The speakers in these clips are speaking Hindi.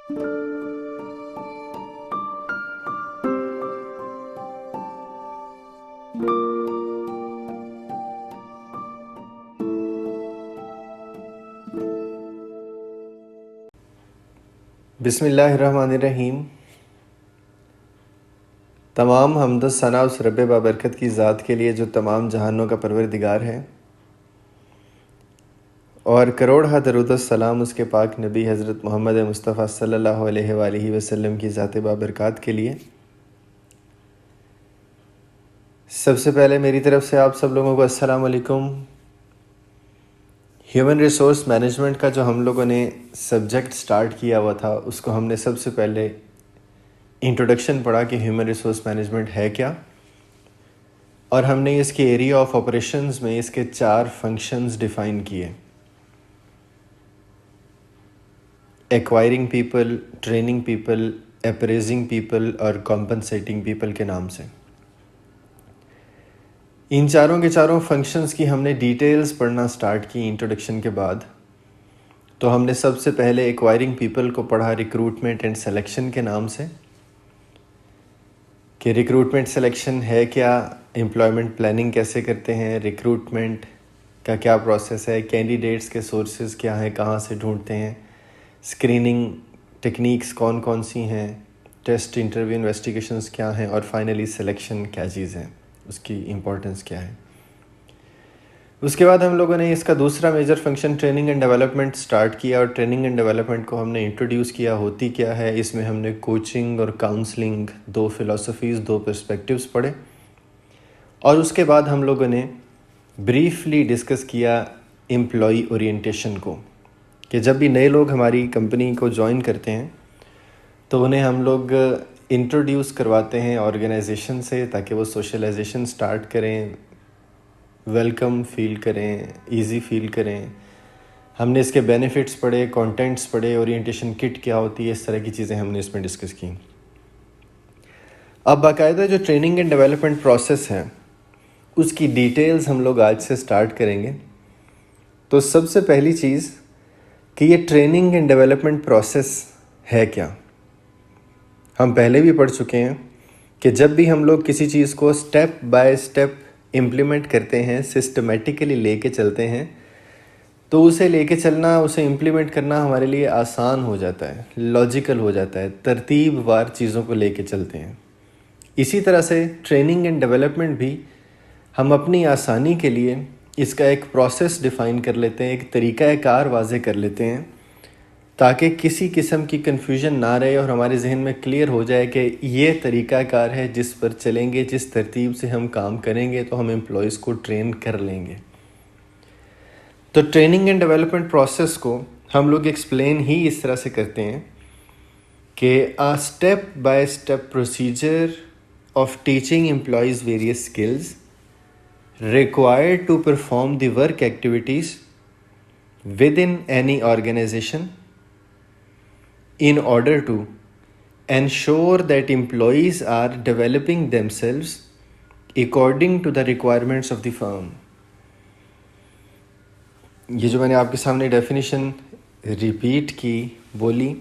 बिस्मिल्लाहिर्रहमानिर्रहीम। तमाम हम्द सना उस रब बाबरकत की ज़ात के लिए जो तमाम जहानों का परवरदिगार है, और करोड़ हा दरूद सलाम उसके पाक नबी हज़रत मोहम्मद मुस्तफ़ा सल्लल्लाहु अलैहि वसल्लम की ज़ात बाबरकत के लिए। सबसे पहले मेरी तरफ़ से आप सब लोगों को अस्सलाम वालेकुम। ह्यूमन रिसोर्स मैनेजमेंट का जो हम लोगों ने सब्जेक्ट स्टार्ट किया हुआ था, उसको हमने सबसे पहले इंट्रोडक्शन पढ़ा कि ह्यूमन रिसोर्स मैनेजमेंट है क्या, और हमने इसके एरिया ऑफ ऑपरेशंस में इसके 4 फंक्शंस डिफ़ाइन किए: acquiring people, training people, appraising people और कॉम्पनसेटिंग पीपल के नाम से। इन चारों के चारों फंक्शंस की हमने डिटेल्स पढ़ना स्टार्ट की इंट्रोडक्शन के बाद। तो हमने सबसे पहले एक्वायरिंग पीपल को पढ़ा रिक्रूटमेंट एंड सिलेक्शन के नाम से, कि रिक्रूटमेंट सिलेक्शन है क्या, एम्प्लॉयमेंट प्लानिंग कैसे करते हैं, रिक्रूटमेंट का क्या प्रोसेस है, कैंडिडेट्स के सोर्सेज क्या हैं, कहाँ से ढूंढते हैं, स्क्रीनिंग टेक्निक्स कौन कौन सी हैं, टेस्ट इंटरव्यू इन्वेस्टिगेशंस क्या हैं, और फाइनली सिलेक्शन क्या चीज़ है, उसकी इम्पोर्टेंस क्या है। उसके बाद हम लोगों ने इसका दूसरा major function training and development start किया, और ट्रेनिंग एंड डेवलपमेंट को हमने इंट्रोड्यूस किया होती क्या है। इसमें हमने कोचिंग और काउंसलिंग, 2 फ़िलासफ़ीज़, 2 पर्सपेक्टिव्स पढ़े, और उसके बाद हम लोगों ने ब्रीफली डिस्कस किया एम्प्लॉई ओरिएंटेशन को, कि जब भी नए लोग हमारी कंपनी को ज्वाइन करते हैं तो उन्हें हम लोग इंट्रोड्यूस करवाते हैं ऑर्गेनाइजेशन से, ताकि वो सोशलाइजेशन स्टार्ट करें, वेलकम फील करें, इजी फील करें। हमने इसके बेनिफिट्स पढ़े, कंटेंट्स पढ़े, ओरिएंटेशन किट क्या होती है, इस तरह की चीज़ें हमने इसमें डिस्कस की। अब बाकायदा जो ट्रेनिंग एंड डेवलपमेंट प्रोसेस है, उसकी डिटेल्स हम लोग आज से स्टार्ट करेंगे। तो सबसे पहली चीज़ कि ये ट्रेनिंग एंड डेवलपमेंट प्रोसेस है क्या। हम पहले भी पढ़ चुके हैं कि जब भी हम लोग किसी चीज़ को स्टेप बाय स्टेप इम्प्लीमेंट करते हैं, सिस्टमेटिकली लेके चलते हैं, तो उसे लेके चलना, उसे इम्प्लीमेंट करना हमारे लिए आसान हो जाता है, लॉजिकल हो जाता है, तरतीबवार चीज़ों को लेके चलते हैं। इसी तरह से ट्रेनिंग एंड डेवलपमेंट भी हम अपनी आसानी के लिए इसका एक प्रोसेस डिफ़ाइन कर लेते हैं, एक तरीक़ाकार वाज़े कर लेते हैं, ताकि किसी किस्म की कन्फ्यूजन ना रहे और हमारे जहन में क्लियर हो जाए कि ये तरीक़ाकार है जिस पर चलेंगे, जिस तरतीब से हम काम करेंगे तो हम एम्प्लॉयज़ को ट्रेन कर लेंगे। तो ट्रेनिंग एंड डेवलपमेंट प्रोसेस को हम लोग एक्सप्लेन ही इस तरह से करते हैं कि a step by step procedure of teaching employs various skills required to perform the work activities within any organization in order to ensure that employees are developing themselves according to the requirements of the firm। ये जो मैंने आपके सामने डेफिनेशन रिपीट की, बोली,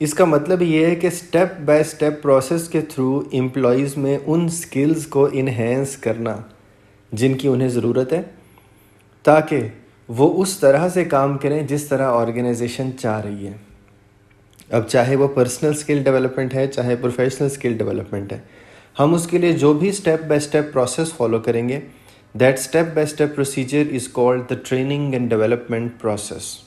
इसका मतलब ये है कि स्टेप बाय स्टेप प्रोसेस के थ्रू एम्प्लॉयज़ में उन स्किल्स को इन्हेंस करना जिनकी उन्हें ज़रूरत है, ताकि वो उस तरह से काम करें जिस तरह ऑर्गेनाइजेशन चाह रही है। अब चाहे वो पर्सनल स्किल डेवलपमेंट है, चाहे प्रोफेशनल स्किल डेवलपमेंट है, हम उसके लिए जो भी step by step process follow करेंगे, that step by step procedure is called the training and development process.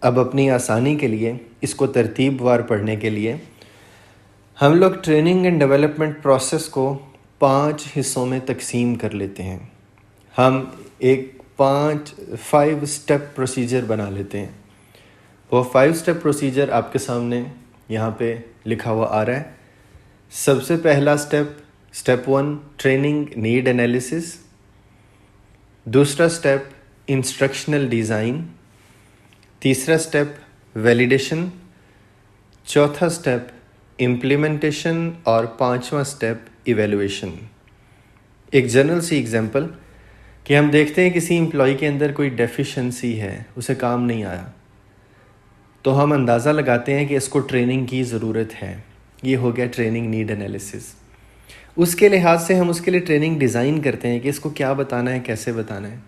अब अपनी आसानी के लिए, इसको तरतीबवार पढ़ने के लिए, हम लोग ट्रेनिंग एंड डेवलपमेंट प्रोसेस को 5 हिस्सों में तकसीम कर लेते हैं। हम एक 5 स्टेप प्रोसीजर बना लेते हैं। वो 5 स्टेप प्रोसीजर आपके सामने यहाँ पे लिखा हुआ आ रहा है। सबसे पहला स्टेप 1 ट्रेनिंग नीड एनालिसिस। दूसरा स्टेप इंस्ट्रक्शनल डिज़ाइन। तीसरा स्टेप वैलिडेशन। चौथा स्टेप इम्प्लीमेंटेशन, और 5वां स्टेप इवैल्यूएशन। एक जनरल सी एग्जांपल कि हम देखते हैं किसी एम्प्लॉय के अंदर कोई डेफिशिएंसी है, उसे काम नहीं आया, तो हम अंदाज़ा लगाते हैं कि इसको ट्रेनिंग की ज़रूरत है। ये हो गया ट्रेनिंग नीड एनालिसिस। उसके लिहाज से हम उसके लिए ट्रेनिंग डिज़ाइन करते हैं कि इसको क्या बताना है, कैसे बताना है।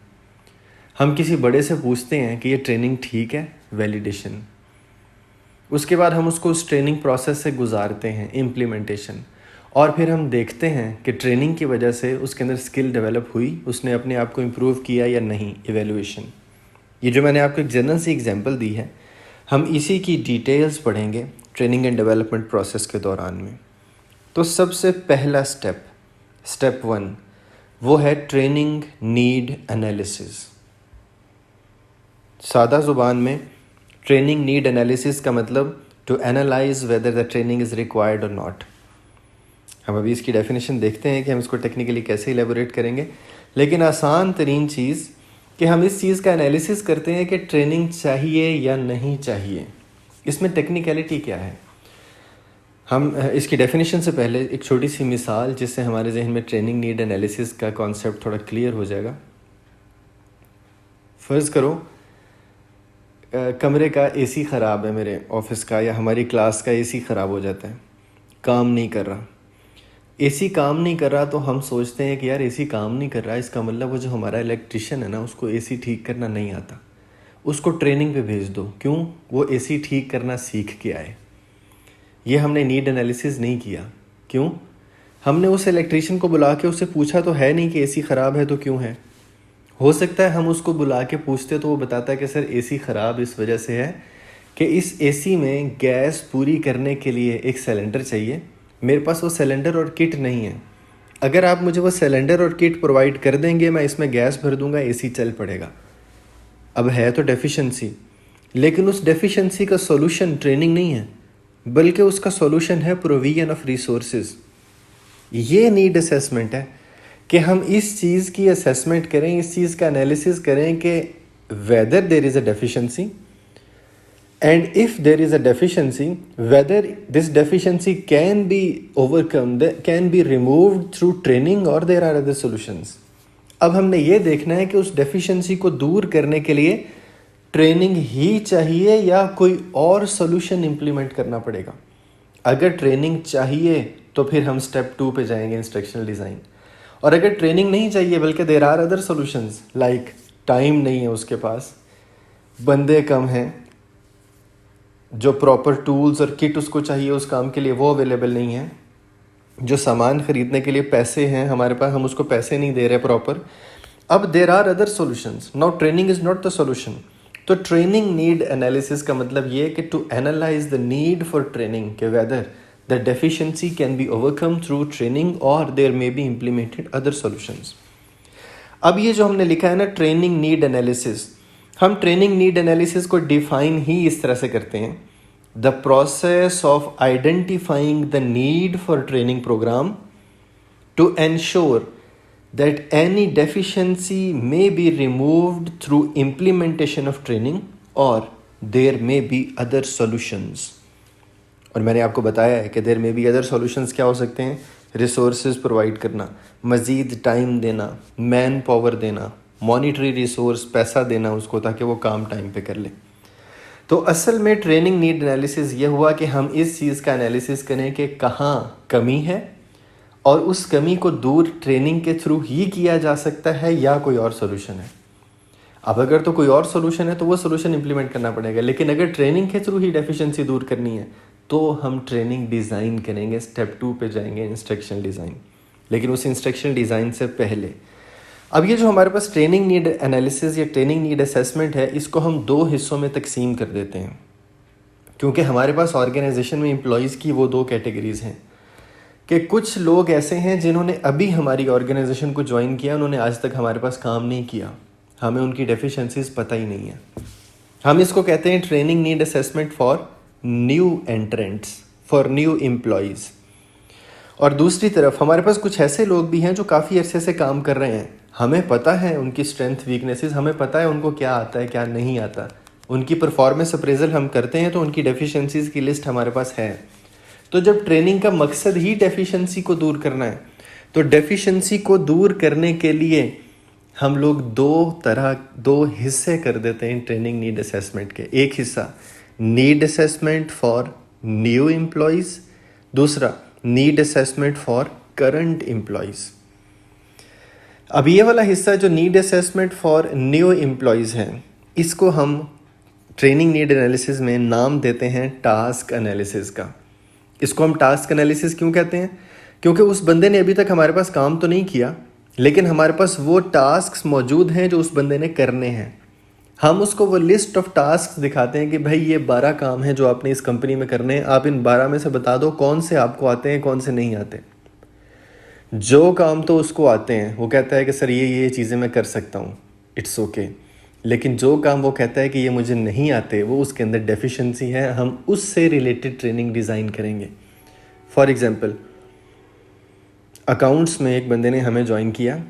हम किसी बड़े से पूछते हैं कि ये ट्रेनिंग ठीक है, वैलिडेशन। उसके बाद हम उसको उस ट्रेनिंग प्रोसेस से गुजारते हैं, इम्प्लीमेंटेशन। और फिर हम देखते हैं कि ट्रेनिंग की वजह से उसके अंदर स्किल डेवलप हुई, उसने अपने आप को इम्प्रूव किया या नहीं, इवेल्युएशन। ये जो मैंने आपको एक जनरल सी एग्जांपल दी है, हम इसी की डिटेल्स पढ़ेंगे ट्रेनिंग एंड डेवलपमेंट प्रोसेस के दौरान में। तो सबसे पहला स्टेप 1 वो है ट्रेनिंग नीड एनालिसिस। सादा ज़ुबान में ट्रेनिंग नीड एनालिसिस का मतलब to analyze whether the training is required और नॉट। हम अभी इसकी डेफिनेशन देखते हैं कि हम इसको टेक्निकली कैसे इलेबोरेट करेंगे, लेकिन आसान तरीन चीज़ कि हम इस चीज़ का एनालिसिस करते हैं कि ट्रेनिंग चाहिए या नहीं चाहिए। इसमें टेक्निकलिटी क्या है। हम इसकी डेफिनेशन से पहले एक छोटी सी मिसाल जिससे हमारे जहन में ट्रेनिंग नीड एनालिसिस का कॉन्सेप्ट थोड़ा क्लियर हो जाएगा। फ़र्ज़ करो कमरे का एसी ख़राब है, मेरे ऑफिस का या हमारी क्लास का एसी ख़राब हो जाता है, काम नहीं कर रहा। एसी काम नहीं कर रहा तो हम सोचते हैं कि यार एसी काम नहीं कर रहा, इसका मतलब वो जो हमारा इलेक्ट्रिशियन है ना, उसको एसी ठीक करना नहीं आता, उसको ट्रेनिंग पे भेज दो। क्यों? वो एसी ठीक करना सीख के आए। ये हमने नीड एनालिसिस नहीं किया। क्यों? हमने उस इलेक्ट्रिशियन को बुला के उससे पूछा तो है नहीं कि एसी ख़राब है तो क्यों है। हो सकता है हम उसको बुला के पूछते तो वो बताता है कि सर एसी ख़राब इस वजह से है कि इस एसी में गैस पूरी करने के लिए एक सिलेंडर चाहिए, मेरे पास वो सिलेंडर और किट नहीं है। अगर आप मुझे वो सिलेंडर और किट प्रोवाइड कर देंगे, मैं इसमें गैस भर दूंगा, एसी चल पड़ेगा। अब है तो डेफिशिएंसी, लेकिन उस डेफिशिएंसी का सॉल्यूशन ट्रेनिंग नहीं है, बल्कि उसका सॉल्यूशन है प्रोविजन ऑफ रिसोर्सेज। ये नीड असेसमेंट है कि हम इस चीज़ की असेसमेंट करें, इस चीज़ का एनालिसिस करें कि whether there is a deficiency, and if there is a deficiency, whether this deficiency can be overcome, can be removed through training or there are other solutions. अब हमने ये देखना है कि उस डेफिशिएंसी को दूर करने के लिए ट्रेनिंग ही चाहिए या कोई और सोल्यूशन इम्प्लीमेंट करना पड़ेगा। अगर ट्रेनिंग चाहिए तो फिर हम स्टेप 2 पे जाएंगे, इंस्ट्रक्शनल डिज़ाइन। और अगर ट्रेनिंग नहीं चाहिए बल्कि there are other solutions, like time नहीं है उसके पास, बंदे कम हैं, जो प्रॉपर टूल्स और किट उसको चाहिए उस काम के लिए वो अवेलेबल नहीं है, जो सामान ख़रीदने के लिए पैसे हैं हमारे पास, हम उसको पैसे नहीं दे रहे प्रॉपर। अब there are other solutions. Now training is not the solution. तो ट्रेनिंग नीड एनालिसिस का मतलब ये कि to analyse the need for training के whether the deficiency can be overcome through training और there may be implemented other solutions. अब ये जो हमने लिखा है ना ट्रेनिंग नीड एनालिसिस, हम ट्रेनिंग नीड एनालिसिस को डिफाइन ही इस तरह से करते हैं, the process of identifying the need for training programme to ensure that any deficiency may be removed through implementation of training और there may be other solutions. और मैंने आपको बताया है कि there may be other solutions क्या हो सकते हैं। रिसोर्सेज प्रोवाइड करना, मज़ीद टाइम देना, मैन पावर देना, मॉनिटरी रिसोर्स पैसा देना उसको ताकि वो काम टाइम पे कर ले। तो असल में ट्रेनिंग नीड एनालिसिस ये हुआ कि हम इस चीज़ का एनालिसिस करें कि कहाँ कमी है और उस कमी को दूर ट्रेनिंग के थ्रू ही किया जा सकता है या कोई और सोल्यूशन है। अब अगर तो कोई और सोल्यूशन है तो वो सोल्यूशन इंप्लीमेंट करना पड़ेगा, लेकिन अगर ट्रेनिंग के थ्रू ही डेफिशिएंसी दूर करनी है तो हम ट्रेनिंग डिज़ाइन करेंगे, स्टेप 2 पे जाएंगे, इंस्ट्रक्शनल डिज़ाइन। लेकिन उस इंस्ट्रक्शनल डिज़ाइन से पहले अब ये जो हमारे पास ट्रेनिंग नीड एनालिसिस या ट्रेनिंग नीड असेसमेंट है, इसको हम 2 हिस्सों में तकसीम कर देते हैं, क्योंकि हमारे पास ऑर्गेनाइजेशन में एम्प्लॉयज़ की वो 2 कैटेगरीज़ हैं कि कुछ लोग ऐसे हैं जिन्होंने अभी हमारी ऑर्गेनाइजेशन को ज्वाइन किया, उन्होंने आज तक हमारे पास काम नहीं किया, हमें उनकी डेफिशिएंसीज पता ही नहीं है। हम इसको कहते हैं training need assessment for new entrants, for new employees. और दूसरी तरफ हमारे पास कुछ ऐसे लोग भी हैं जो काफ़ी अरसे से काम कर रहे हैं, हमें पता है उनकी स्ट्रेंथ वीकनेसेस, हमें पता है उनको क्या आता है क्या नहीं आता, उनकी परफॉर्मेंस अप्रेजल हम करते हैं तो उनकी डेफिशिएंसीज की लिस्ट हमारे पास है। तो जब ट्रेनिंग का मकसद ही डेफिशिएंसी को दूर करना है, तो डेफिशिएंसी को दूर करने के लिए हम लोग 2 हिस्से कर देते हैं ट्रेनिंग नीड असेसमेंट के। एक हिस्सा need assessment for new employees, दूसरा need assessment for current employees. अब ये वाला हिस्सा जो need assessment for new employees है, इसको हम ट्रेनिंग नीड एनालिसिस में नाम देते हैं टास्क एनालिसिस का। इसको हम टास्क एनालिसिस क्यों कहते हैं? क्योंकि उस बंदे ने अभी तक हमारे पास काम तो नहीं किया, लेकिन हमारे पास वो टास्क मौजूद हैं जो उस बंदे ने करने हैं। हम उसको वो लिस्ट ऑफ टास्क दिखाते हैं कि भाई ये 12 काम हैं जो आपने इस कंपनी में करने हैं, आप इन 12 में से बता दो कौन से आपको आते हैं कौन से नहीं आते। जो काम तो उसको आते हैं वो कहता है कि सर ये चीज़ें मैं कर सकता हूँ, इट्स ओके। लेकिन जो काम वो कहता है कि ये मुझे नहीं आते, वो उसके अंदर डेफिशिएंसी है, हम उससे रिलेटेड ट्रेनिंग डिज़ाइन करेंगे। फॉर एग्ज़ाम्पल, अकाउंट्स में एक बंदे ने हमें ज्वाइन किया,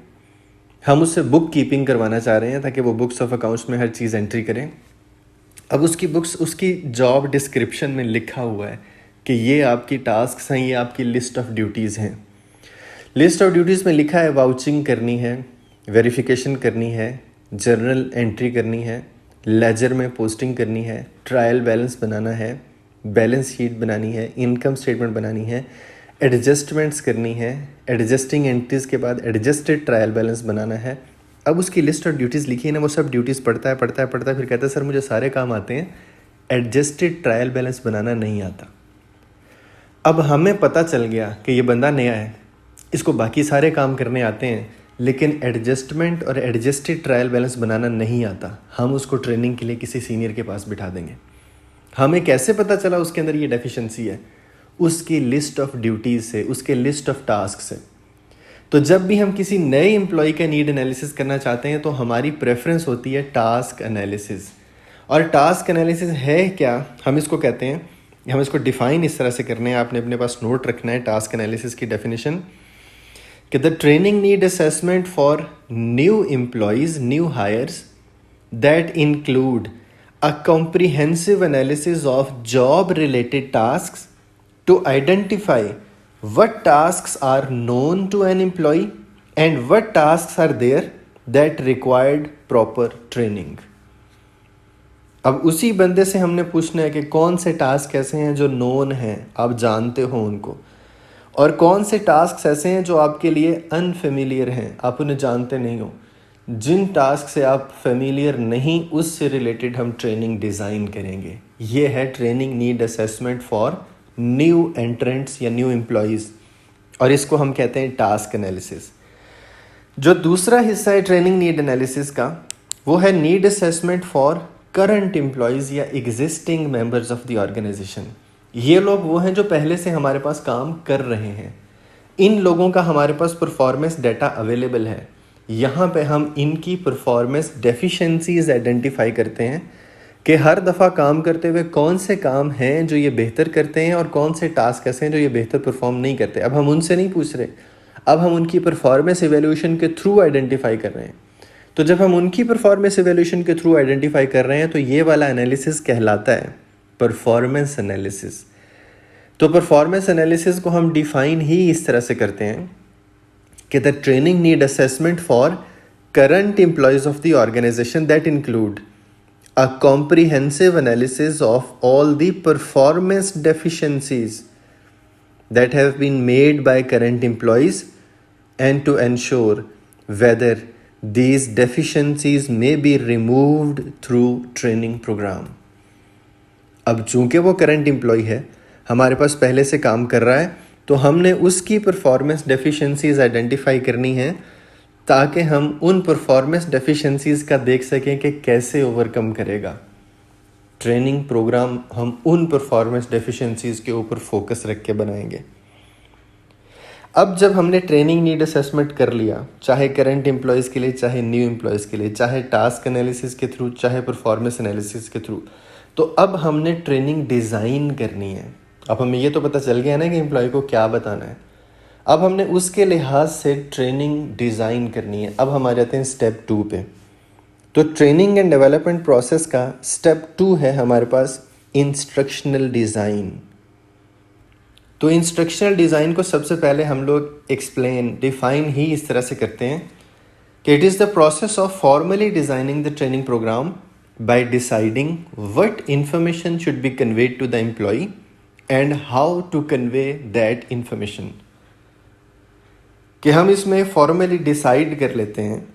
हम उससे बुक कीपिंग करवाना चाह रहे हैं ताकि वो बुक्स ऑफ अकाउंट्स में हर चीज़ एंट्री करें। अब उसकी बुक्स, उसकी जॉब डिस्क्रिप्शन में लिखा हुआ है कि ये आपकी टास्क्स हैं, ये आपकी लिस्ट ऑफ ड्यूटीज़ हैं। लिस्ट ऑफ ड्यूटीज़ में लिखा है वाउचिंग करनी है, वेरिफिकेशन करनी है, जर्नल एंट्री करनी है, लेजर में पोस्टिंग करनी है, ट्रायल बैलेंस बनाना है, बैलेंस शीट बनानी है, इनकम स्टेटमेंट बनानी है, एडजस्टमेंट्स करनी है, एडजस्टिंग एंट्रीज़ के बाद एडजस्टेड ट्रायल बैलेंस बनाना है। अब उसकी लिस्ट ऑफ ड्यूटीज़ लिखी है ना, वो सब ड्यूटीज़ पढ़ता है, फिर कहता है सर मुझे सारे काम आते हैं, एडजस्टेड ट्रायल बैलेंस बनाना नहीं आता। अब हमें पता चल गया कि ये बंदा नया है, इसको बाकी सारे काम करने आते हैं, लेकिन एडजस्टमेंट और एडजस्टेड ट्रायल बैलेंस बनाना नहीं आता। हम उसको ट्रेनिंग के लिए किसी सीनियर के पास बिठा देंगे। हमें कैसे पता चला उसके अंदर ये डेफिशिएंसी है? उसकी लिस्ट ऑफ ड्यूटीज़ से, उसके लिस्ट ऑफ टास्क से। तो जब भी हम किसी नए एम्प्लॉय का नीड एनालिसिस करना चाहते हैं तो हमारी प्रेफरेंस होती है टास्क एनालिसिस। और टास्क एनालिसिस है क्या, हम इसको कहते हैं, हम इसको डिफ़ाइन इस तरह से करने हैं, आपने अपने पास नोट रखना है टास्क एनालिसिस की डेफिनेशन कि the training need assessment for new employees, new hires that include a comprehensive analysis of job related tasks to identify what tasks are known to an employee and what tasks are there that required proper training। अब उसी बंदे से हमने पूछना है कि कौन से टास्क ऐसे हैं जो नोन हैं, आप जानते हो उनको, और कौन से टास्क ऐसे हैं जो आपके लिए अनफेमिलियर हैं, आप उन्हें जानते नहीं हो। जिन टास्क से आप फेमिलियर नहीं, उससे रिलेटेड हम ट्रेनिंग डिज़ाइन करेंगे। ये है training need assessment for new entrants या न्यू एम्प्लॉयज़, और इसको हम कहते हैं टास्क एनालिसिस। जो दूसरा हिस्सा है ट्रेनिंग नीड एनालिसिस का, वो है need assessment for current employees या existing members of the organisation. ये लोग वो हैं जो पहले से हमारे पास काम कर रहे हैं। इन लोगों का हमारे पास परफॉर्मेंस डाटा अवेलेबल है। यहाँ पे हम इनकी परफॉर्मेंस डेफिशिएंसीज आइडेंटिफाई करते हैं कि हर दफ़ा काम करते हुए कौन से काम हैं जो ये बेहतर करते हैं और कौन से टास्क ऐसे हैं जो ये बेहतर परफॉर्म नहीं करते। अब हम उनसे नहीं पूछ रहे, अब हम उनकी परफॉर्मेंस एवेल्यूशन के थ्रू आइडेंटिफाई कर रहे हैं। तो जब हम उनकी परफॉर्मेंस एवेल्यूशन के थ्रू आइडेंटिफाई कर रहे हैं तो ये वाला एनालिसिस कहलाता है परफॉर्मेंस एनालिसिस। तो परफॉर्मेंस एनालिसिस को हम डिफाइन ही इस तरह से करते हैं कि the training need assessment for current employees of the organization that include a comprehensive analysis of all the performance deficiencies that have been made by current employees and to ensure whether these deficiencies may be removed through training program। अब चूंकि वो करंट एम्प्लॉय है, हमारे पास पहले से काम कर रहा है, तो हमने उसकी परफॉर्मेंस डेफिशिएंसीज आइडेंटिफाई करनी है ताकि हम उन परफॉर्मेंस डेफिशिएंसीज का देख सकें कि कैसे ओवरकम करेगा। ट्रेनिंग प्रोग्राम हम उन परफॉर्मेंस डेफिशिएंसीज के ऊपर फोकस रख के बनाएंगे। अब जब हमने ट्रेनिंग नीड असेसमेंट कर लिया, चाहे करंट एम्प्लॉयज़ के लिए, चाहे न्यू एम्प्लॉयज़ के लिए, चाहे टास्क एनालिसिस के थ्रू, चाहे परफॉर्मेंस एनालिसिस के थ्रू, तो अब हमने ट्रेनिंग डिज़ाइन करनी है। अब हमें ये तो पता चल गया ना कि एम्प्लॉय को क्या बताना है। अब हमने उसके लिहाज से ट्रेनिंग डिज़ाइन करनी है। अब हम आ जाते हैं स्टेप 2 पे। तो ट्रेनिंग एंड डेवलपमेंट प्रोसेस का स्टेप 2 है हमारे पास इंस्ट्रक्शनल डिज़ाइन। तो इंस्ट्रक्शनल डिज़ाइन को सबसे पहले हम लोग डिफाइन ही इस तरह से करते हैं कि it is the process of formally designing the training program by deciding what information should be conveyed to the employee and how to convey that information. कि हम इसमें फॉर्मली डिसाइड कर लेते हैं,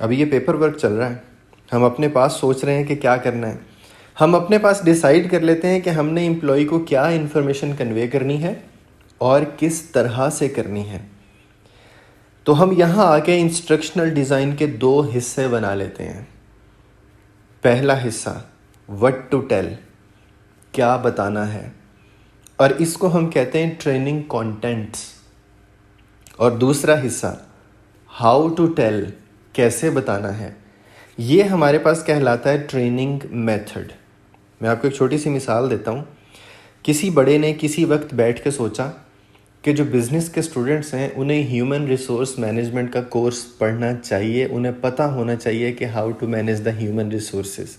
अभी ये पेपर वर्क चल रहा है, हम अपने पास सोच रहे हैं कि क्या करना है, हम अपने पास डिसाइड कर लेते हैं कि हमने एम्प्लॉय को क्या इन्फॉर्मेशन कन्वे करनी है और किस तरह से करनी है। तो हम यहाँ आके इंस्ट्रक्शनल डिज़ाइन के 2 हिस्से बना लेते हैं। पहला हिस्सा व्हाट टू टेल, क्या बताना है, और इसको हम कहते हैं ट्रेनिंग कंटेंट्स। और दूसरा हिस्सा हाउ टू टेल, कैसे बताना है, ये हमारे पास कहलाता है ट्रेनिंग मेथड। मैं आपको एक छोटी सी मिसाल देता हूँ। किसी बड़े ने किसी वक्त बैठ के सोचा कि जो बिज़नेस के स्टूडेंट्स हैं उन्हें ह्यूमन रिसोर्स मैनेजमेंट का कोर्स पढ़ना चाहिए, उन्हें पता होना चाहिए कि how to manage the human resources.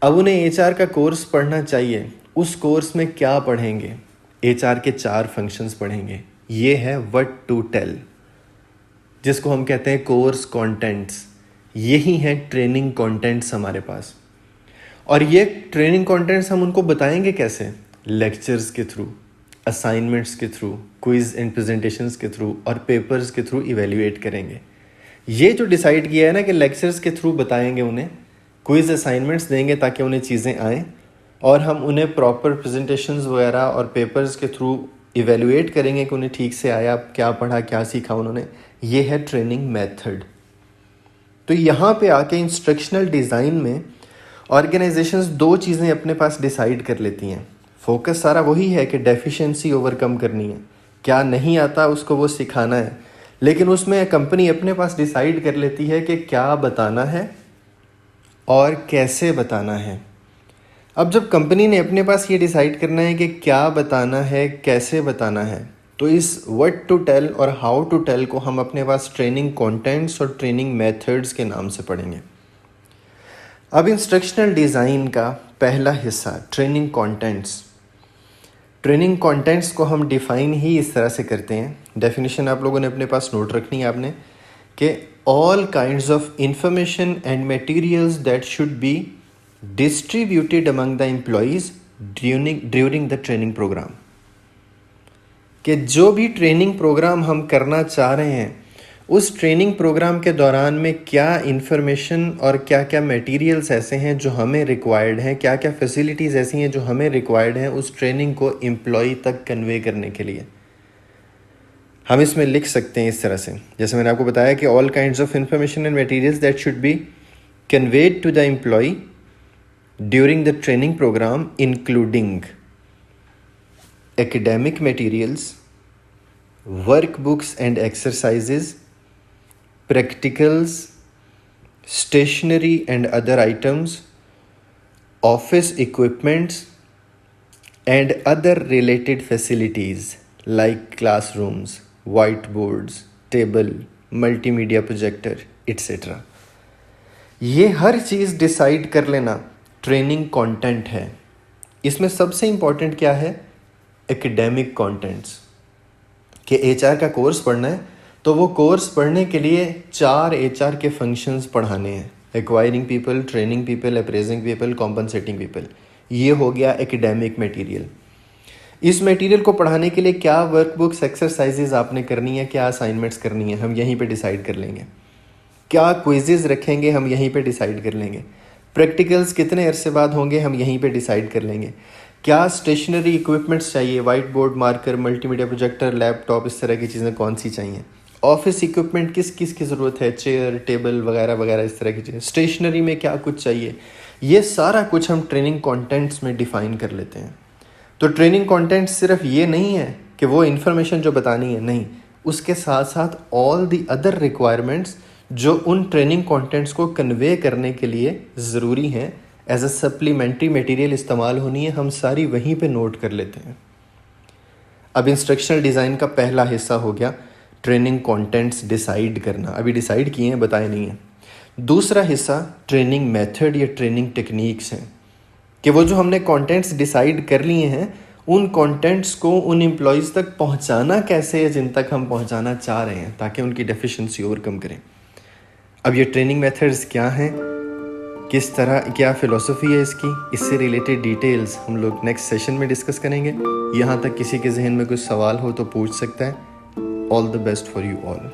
अब उन्हें एचआर का कोर्स पढ़ना चाहिए। उस कोर्स में क्या पढ़ेंगे? एचआर के 4 फंक्शंस पढ़ेंगे। ये है व्हाट टू टेल, जिसको हम कहते हैं कोर्स कंटेंट्स। यही है ट्रेनिंग कंटेंट्स हमारे पास। और ये ट्रेनिंग कंटेंट्स हम उनको बताएंगे कैसे? लेक्चर्स के थ्रू, असाइनमेंट्स के थ्रू, क्विज एंड प्रेजेंटेशंस के थ्रू और पेपर्स के थ्रू इवेल्युएट करेंगे। ये जो डिसाइड किया है ना कि लेक्चर्स के थ्रू बताएंगे उन्हें, क्विज असाइनमेंट्स देंगे ताकि उन्हें चीज़ें आएँ, और हम उन्हें प्रॉपर प्रेजेंटेशंस वगैरह और पेपर्स के थ्रू इवेल्युएट करेंगे कि उन्हें ठीक से आया, क्या पढ़ा, क्या सीखा उन्होंने। ये है ट्रेनिंग मेथड। तो यहाँ पे आके इंस्ट्रक्शनल डिज़ाइन में ऑर्गेनाइजेशंस 2 चीज़ें अपने पास डिसाइड कर लेती हैं। फोकस सारा वही है कि डेफिशिएंसी ओवरकम करनी है, क्या नहीं आता उसको वो सिखाना है, लेकिन उसमें कंपनी अपने पास डिसाइड कर लेती है कि क्या बताना है और कैसे बताना है। अब जब कंपनी ने अपने पास ये डिसाइड करना है कि क्या बताना है, कैसे बताना है, तो इस व्हाट टू टेल और हाउ टू टेल को हम अपने पास ट्रेनिंग कंटेंट्स और ट्रेनिंग मेथड्स के नाम से पढ़ेंगे। अब इंस्ट्रक्शनल डिज़ाइन का पहला हिस्सा ट्रेनिंग कंटेंट्स। ट्रेनिंग कंटेंट्स को हम डिफ़ाइन ही इस तरह से करते हैं। डेफिनेशन आप लोगों ने अपने पास नोट रखनी है आपने, कि all kinds of information and materials that should be distributed among the employees during the training program. कि जो भी ट्रेनिंग प्रोग्राम हम करना चाह रहे हैं, उस ट्रेनिंग प्रोग्राम के दौरान में क्या इन्फॉर्मेशन और क्या क्या मटेरियल्स ऐसे हैं जो हमें रिक्वायर्ड हैं, क्या क्या फैसिलिटीज़ ऐसी हैं जो हमें रिक्वायर्ड हैं उस ट्रेनिंग को एम्प्लॉय तक कन्वे करने के लिए। हम इसमें लिख सकते हैं इस तरह से, जैसे मैंने आपको बताया कि all kinds of information and materials that should be conveyed to the employee during the training program including academic materials, workbooks and exercises, practicals, stationery and other items, office equipments, and other related facilities like classrooms, whiteboards, table, multimedia projector, etc. ये हर चीज़ डिसाइड कर लेना ट्रेनिंग कंटेंट है। इसमें सबसे इम्पॉर्टेंट क्या है? Academic contents. कि एचआर का कोर्स पढ़ना है तो वो कोर्स पढ़ने के लिए 4 एचआर के फंक्शंस पढ़ाने हैं: acquiring people, training people, appraising people, compensating people. ये हो गया एकेडमिक मटेरियल। इस मटेरियल को पढ़ाने के लिए क्या वर्कबुक्स, एक्सरसाइजेज आपने करनी है, क्या असाइनमेंट्स करनी है, हम यहीं पे डिसाइड कर लेंगे। क्या क्विजेज रखेंगे, हम यहीं पे डिसाइड कर लेंगे। प्रैक्टिकल्स कितने अरसे बाद होंगे, हम यहीं पे डिसाइड कर लेंगे। क्या स्टेशनरी इक्विपमेंट्स चाहिए, white board, marker, multimedia projector, laptop, इस तरह की चीज़ें कौन सी चाहिए। ऑफिस इक्विपमेंट किस किस की ज़रूरत है, चेयर, टेबल वगैरह वगैरह, इस तरह की चीज़ें। स्टेशनरी में क्या कुछ चाहिए, ये सारा कुछ हम ट्रेनिंग कंटेंट्स में डिफ़ाइन कर लेते हैं। तो ट्रेनिंग कंटेंट सिर्फ ये नहीं है कि वो इन्फॉर्मेशन जो बतानी है, नहीं, उसके साथ साथ ऑल दी अदर रिक्वायरमेंट्स जो उन ट्रेनिंग कंटेंट्स को कन्वे करने के लिए ज़रूरी हैं, एज अ सप्लीमेंट्री मटेरियल इस्तेमाल होनी है, हम सारी वहीं पे नोट कर लेते हैं। अब इंस्ट्रक्शनल डिज़ाइन का पहला हिस्सा हो गया ट्रेनिंग कंटेंट्स डिसाइड करना। अभी डिसाइड किए हैं, बताए नहीं हैं। दूसरा हिस्सा ट्रेनिंग मेथड या ट्रेनिंग टेक्निक्स हैं, कि वो जो हमने कंटेंट्स डिसाइड कर लिए हैं, उन कंटेंट्स को उन एम्प्लॉयज़ तक पहुंचाना कैसे है जिन तक हम पहुंचाना चाह रहे हैं, ताकि उनकी डेफिशिएंसी ओवरकम करें। अब ये ट्रेनिंग मेथड्स क्या हैं? किस तरह क्या फ़िलॉसफी है इसकी, इससे रिलेटेड डिटेल्स हम लोग नेक्स्ट सेशन में डिस्कस करेंगे। यहाँ तक किसी के जहन में कुछ सवाल हो तो पूछ सकता है। All the best for you all.